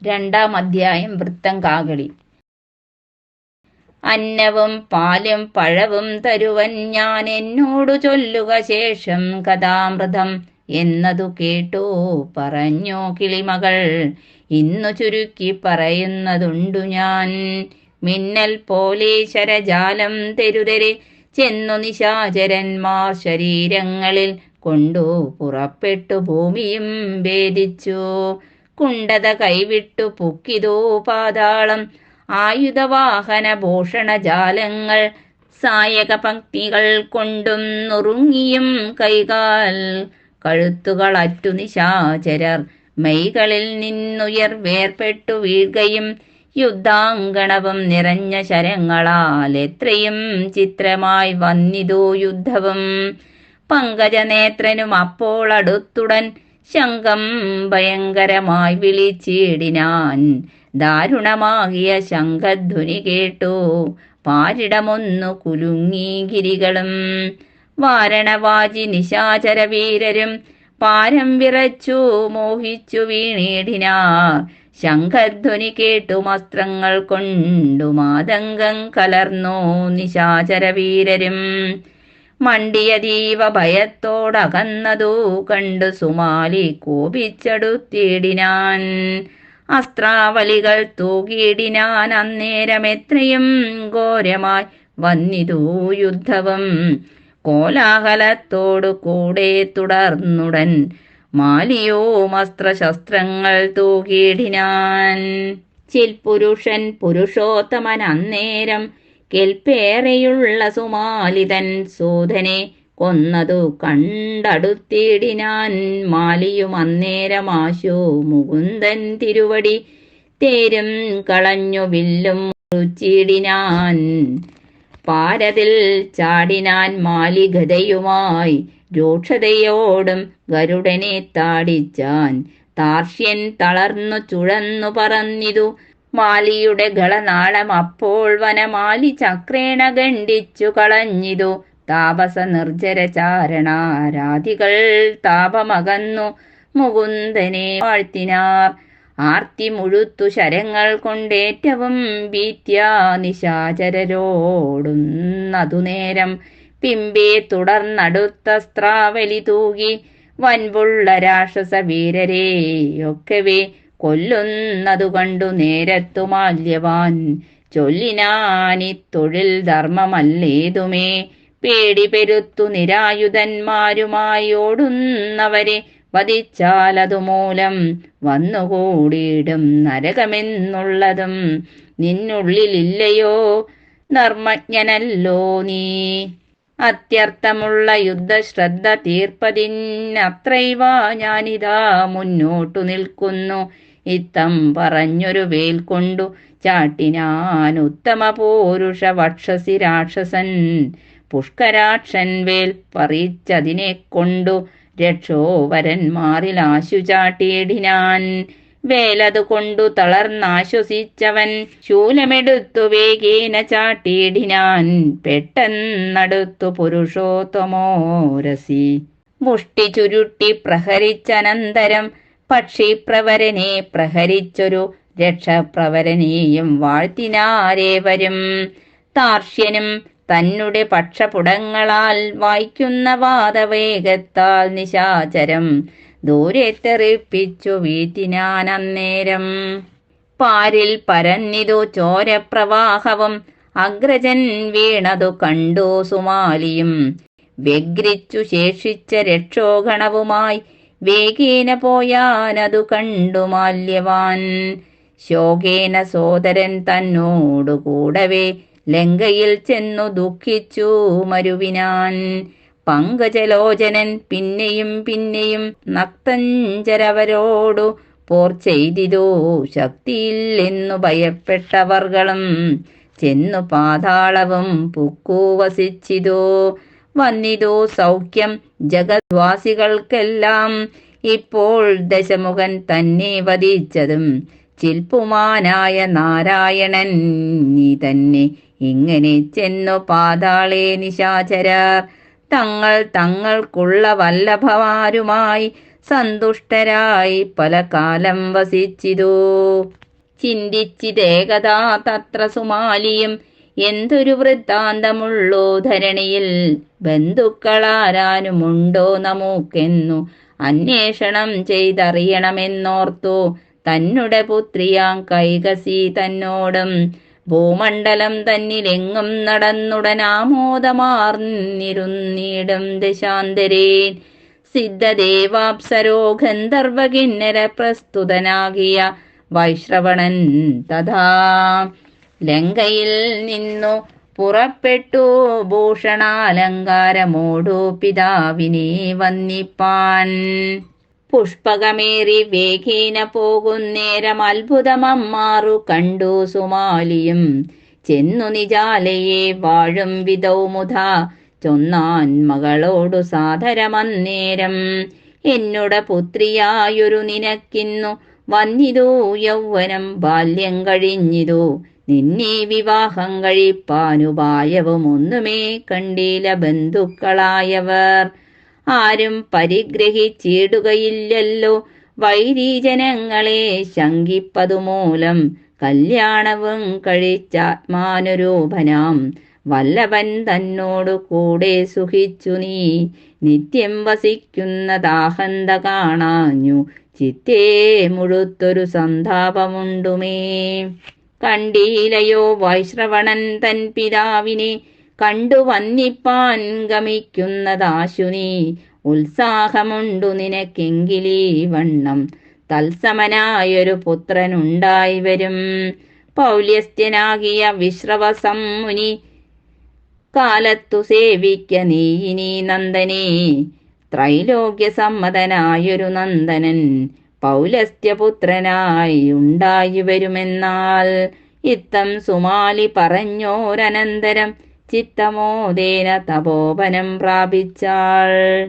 രണ്ടാം അധ്യായം. വൃത്തം കാകളി. അന്നവും പാലും പഴവും തരുവൻ ഞാൻ, എന്നോടു ചൊല്ലുക ശേഷം കഥാമൃതം എന്നതു കേട്ടു പറഞ്ഞു കിളിമകൾ. ഇന്നു ചുരുക്കി പറയുന്നതുണ്ടു ഞാൻ. മിന്നൽ പോലെ ശരജാലം തെരുതെരെ ചെന്നു നിശാചരന്മാർ ശരീരങ്ങളിൽ കൊണ്ടു പുറപ്പെട്ടു ഭൂമിയും ഭേദിച്ചു. കുണ്ടത കൈവിട്ടു പുക്കിതോ പാതാളം. ആയുധവാഹന ഭൂഷണജാലങ്ങൾ സായക പങ്ക്തികൾ കൊണ്ടും നുറുങ്ങിയും കൈകാൽ കഴുത്തുകളറ്റു നിശാചരർ മൈകളിൽ നിന്നുയർ വേർപെട്ടു വീഴുകയും യുദ്ധാങ്കണവും നിറഞ്ഞ ശരങ്ങളാൽ എത്രയും ചിത്രമായി വന്നിതു യുദ്ധവും. പങ്കജനേത്രനും അപ്പോൾ അടുത്തുടൻ ശംഖം ഭയങ്കരമായി വിളിച്ചിടിനാൻ. ദാരുണമാകിയ ശംഖധ്വനി കേട്ടു പാരിടമൊന്നു കുലുങ്ങി ഗിരികളും. വാരണവാജി നിശാചര വീരരും പാരം വിറച്ചു മോഹിച്ചു വീണിടിനാർ. ശംഖധ്വനി കേട്ടു വസ്ത്രങ്ങൾ കൊണ്ടു മാതംഗം കലർന്നു നിശാചര വീരരും. മണ്ടിയതീവ ഭയത്തോടകന്നതു കണ്ടു സുമാലി കോപിച്ചടുത്തിടിനാൻ. അസ്ത്രാവലികൾ തൂകിയിടിനാൻ. അന്നേരം എത്രയും ഘോരമായി വന്നിതു യുദ്ധവും. കോലാഹലത്തോടു കൂടെ തുടർന്നുടൻ മാലിയോ അസ്ത്രശസ്ത്രങ്ങൾ തൂകിയിടിനാൻ. ചിൽപുരുഷൻ പുരുഷോത്തമൻ അന്നേരം കെൽപ്പേറെയുള്ള സുമാലിതൻ സൂതനെ കൊന്നതു കണ്ടടുത്തിടിനാൻ. മാലിയും അന്നേരമാശു മുകുന്ദൻ തിരുവടി തേരും കളഞ്ഞു വില്ലും മുറിച്ചിടിനാൻ. പാരതിൽ ചാടിനാൻ മാലി ഗദയുമായി. രൂക്ഷതയോടും ഗരുഡനെ താടിച്ചാൻ. താർഷ്യൻ തളർന്നു ചുഴന്നു പറന്നിതു മാലിയുടെ ഗളനാളം. അപ്പോൾ വനമാലി ചക്രേണ ഖണ്ഡിച്ചു കളഞ്ഞിതു. താപസ നിർജര ചാരണാരാധികൾ താപമകന്നു മുകുന്ദനെ വാഴ്ത്തിനാർ. ആർത്തി മുഴുത്തു ശരങ്ങൾ കൊണ്ടേറ്റവും ഭീത്യാ നിശാചരരോടുന്നതു നേരം. പിമ്പേ തുടർന്നടുത്ത സ്ത്രാവലി തൂകി വൻപുള്ള രാക്ഷസ വീരരെയൊക്കവേ കൊല്ലുന്നതു കണ്ടു നേരത്തു മാല്യവാൻ ചൊല്ലിനാനി തൊഴിൽ ധർമ്മമല്ലേതുമേ. പേടി പെരുത്തു നിരായുധന്മാരുമായി ഓടുന്നവരെ വധിച്ചാലതുമൂലം വന്നുകൂടിയിടും നരകമെന്നുള്ളതും നിന്നുള്ളിലില്ലയോ? ധർമ്മജ്ഞനല്ലോ നീ. അത്യർത്ഥമുള്ള യുദ്ധശ്രദ്ധ തീർപ്പതിനത്രൈവ ഞാനിതാ മുന്നോട്ടു നിൽക്കുന്നു. ഇത്തം പറഞ്ഞൊരു വേൽ കൊണ്ടു ചാട്ടിനാൻ ഉത്തമ പൂരുഷ വക്ഷസി രാക്ഷസൻ. പുഷ്കരാക്ഷൻ വേൽ പറിച്ചതിനെ കൊണ്ടു രക്ഷോവരന്മാരിൽ ആശു ചാട്ടിയിടിനാൻ. വേലതു കൊണ്ടു തളർന്നാശ്വസിച്ചവൻ ശൂലമെടുത്തു വേഗേന ചാട്ടിയിടിനാൻ. പെട്ടെന്നടുത്തു പുരുഷോത്തമോരസി മുഷ്ടി ചുരുട്ടി പ്രഹരിച്ചനന്തരം പക്ഷിപ്രവരനെ പ്രഹരിച്ചൊരു രക്ഷപ്രവരനെയും വാഴ്ത്തിനാരേവരും. താർഷ്യനും തന്നെ പക്ഷപുടങ്ങളാൽ വായിക്കുന്ന വാദവേഗത്താൽ നിശാചരം ദൂരെ തെറിപ്പിച്ചു വീഴ്ത്തിനാൻ. അന്നേരം പാരിൽ പരന്നിതു ചോരപ്രവാഹവും. അഗ്രജൻ വീണതു കണ്ടു സുമാലിയും. വ്യഗ്രിച്ചു ശേഷിച്ച രക്ഷോഗണവുമായി വേഗേന പോയാനതു കണ്ടു മാല്യവാൻ. ശോകേന സോദരൻ തന്നോടു കൂടവേ ലങ്കയിൽ ചെന്നു ദുഃഖിച്ചു മരുവിനാൻ. പങ്കജലോചനൻ പിന്നെയും പിന്നെയും നക്തഞ്ചരവരോടു പോർ ചെയ്തിതു. ശക്തിയില്ലെന്നു ഭയപ്പെട്ടവർകളും ചെന്നു പാതാളവും പുക്കു വസിച്ചിതു. വന്നിതു സൗഖ്യം ജഗദ്വാസികൾക്കെല്ലാം. ഇപ്പോൾ ദശമുഖൻ തന്നെ വധിച്ചതും ചിൽപ്പുമാനായ നാരായണൻ നീ തന്നെ. ഇങ്ങനെ ചെന്നു പാതാളേ നിശാചരർ തങ്ങൾക്കുള്ള വല്ലഭമാരുമായി സന്തുഷ്ടരായി പല കാലം വസിച്ചിതു. ചിന്തിച്ചിതേകഥാ തത്ര സുമാലിയും, എന്തൊരു വൃത്താന്തമുള്ളോ ധരണിയിൽ, ബന്ധുക്കളാരാനുമുണ്ടോ നമുക്കെന്നു അന്വേഷണം ചെയ്തറിയണമെന്നോർത്തു. തന്നെ പുത്രിയാം കൈകസി തന്നോടും ഭൂമണ്ഡലം തന്നിലെങ്ങും നടന്നുടനാമോദമാർന്നിരുന്നിടും ദശാന്തരേൻ. സിദ്ധദേവാപ്സരോ ഗന്ധർവകിന്നര പ്രസ്തുതനാകിയ വൈശ്രവണൻ തഥാ ലങ്കയിൽ നിന്നു പുറപ്പെട്ടു ഭൂഷണാലങ്കാരമോടു പിതാവിനെ വന്ദിപ്പാൻ. പുഷ്പകമേറി വേഗേന പോകുന്നേരം അത്ഭുതമമ്മാറു കണ്ടു സുമാലിയും. ചെന്നു നിജാലയെ വാഴും വിധൗമുധ ചൊന്നാൻ മകളോടു സാദരമന്നേരം, എന്നുട പുത്രിയായൊരു നിനക്കിന്നു വന്നിതു യൗവനം ബാല്യം കഴിഞ്ഞിതു. നിന്നെ വിവാഹം കഴിപ്പാനുപായവും ഒന്നുമേ കണ്ടില്ല ബന്ധുക്കളായവർ. ആരും പരിഗ്രഹിച്ചിടുകയില്ലല്ലോ വൈരീജനങ്ങളെ ശങ്കിപ്പതുമൂലം. കല്യാണവും കഴിച്ചാത്മാനുരൂപനാം വല്ലഭൻ തന്നോടു കൂടെ സുഖിച്ചു നീ. നിത്യം വസിക്കുന്നതാഹന്ത കാണാഞ്ഞു ചിത്തേ മുഴുത്തൊരു സന്താപമുണ്ടുമേ. കണ്ടീലയോ വൈശ്രവണൻ തൻ പിതാവിനെ, കണ്ടു വന്നിപ്പാൻ ഗമിക്കുന്നതാശു നീ. ഉത്സാഹമുണ്ടു നിനക്കെങ്കിലീ വണ്ണം തത്സമനായൊരു പുത്രനുണ്ടായി വരും. പൗല്യസ്ഥനാകിയ വിശ്രവസംമുനി കാലത്തു സേവിക്ക നീ ഇനി നന്ദനെ. ത്രൈലോക്യസമ്മതനായൊരു നന്ദനൻ പൗലസ്ത്യപുത്രനായി ഉണ്ടായി വരുമെന്നാൽ. ഇത്തം സുമാലി പറഞ്ഞോരനന്തരം ചിത്തമോദേന തപോവനം പ്രാപിച്ചാൾ.